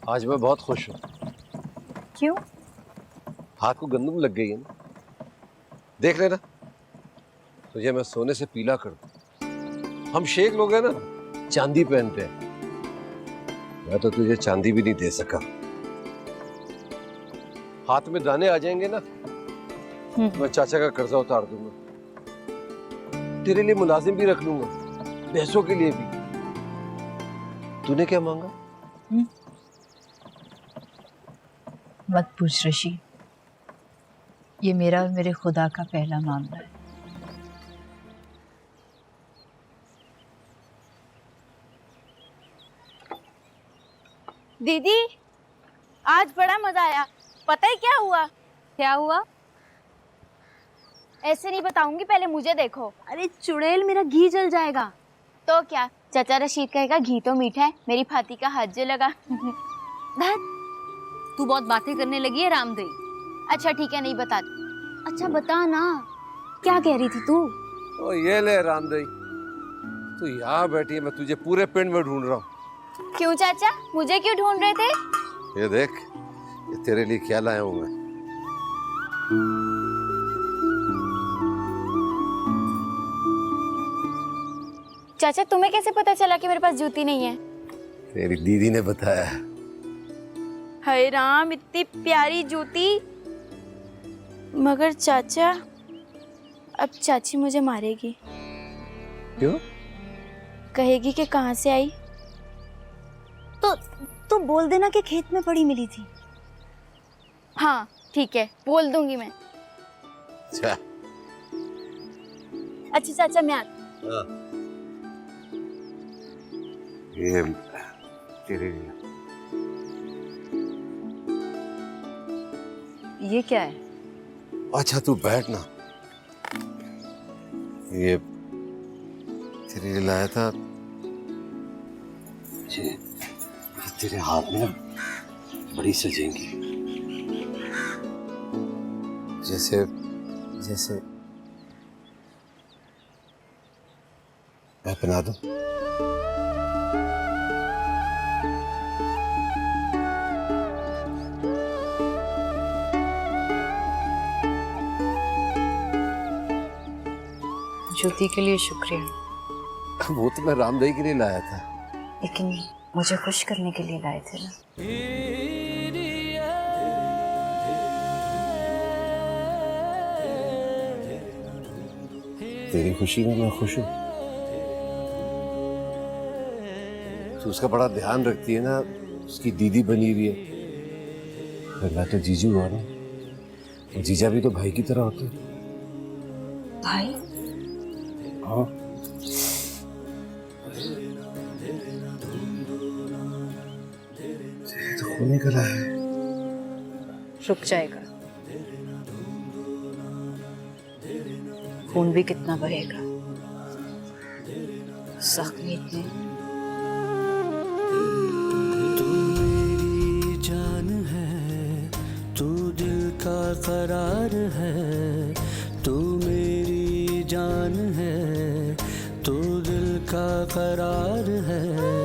आज मैं बहुत खुश हूँ। क्यों? हाथ को गंदम लग गई है ना, देख लेना तुझे मैं सोने से पीला कर दूं। हम शेख लोग हैं ना, चांदी पहनते हैं। मैं तो तुझे चांदी भी नहीं दे सका। हाथ में दाने आ जाएंगे ना, मैं चाचा का कर्जा उतार दूंगा। तेरे लिए मुलाजिम भी रख लूंगा, पैसों के लिए भी। तूने क्या मांगा? मत पूछ ऋषि, ये मेरा और मेरे खुदा का पहला मामला है। दीदी, आज बड़ा मजा आया। पता है क्या हुआ? क्या हुआ? ऐसे नहीं बताऊंगी, पहले मुझे देखो। अरे चुड़ैल, मेरा घी जल जाएगा। तो क्या, चाचा रशीद कहेगा घी तो मीठा है, मेरी फाती का हाथ जो लगा। तू बहुत बातें करने लगी है रामदेई। अच्छा ठीक है, नहीं बताती। अच्छा बता ना, क्या कह रही थी तू? ओ ये ले रामदेई, तू यहाँ बैठी है, मैं तुझे पूरे पिंड में ढूंढ रहा हूँ। क्यों चाचा, मुझे क्यों ढूंढ रहे थे? ये देख, ये तेरे लिए क्या लाया हूँ मैं। चाचा तुम्हें कैसे पता चला कि मेरे पास जूती नहीं है? तेरी दीदी ने बताया। हाय राम, इतनी प्यारी जूती। मगर चाचा, अब चाची मुझे मारेगी। क्यों? कहेगी कि कहाँ से आई। तो बोल देना कि खेत में पड़ी मिली थी। हाँ ठीक है, बोल दूंगी मैं। अच्छा अच्छा चाचा, मैं आती। हाँ। ये तेरे लिए। ये क्या है? अच्छा तू बैठ ना, ये तेरे लिए लाया था। ये तेरे हाथ में बड़ी सजेंगी, जैसे जैसे मैं पहना दूं। ज्योति के लिए शुक्रिया, वो तो मैं रामदेई के लिए लाया था। लेकिन मुझे खुश करने के लिए लाए थे ना। तेरी खुशी में मैं खुश हूँ। तू उसका बड़ा ध्यान रखती है ना, उसकी दीदी बनी हुई है। फिर मैं तो जीजू हुआ ना, और जीजा भी तो भाई की तरह होते हैं। भाई? हाँ। तो खून निकला है। रुक जाएगा, खून भी कितना बहेगा। जख्मी इतने। तू मेरी जान है, तू दिल का करार है। तू मेरी जान है, तू दिल का करार है।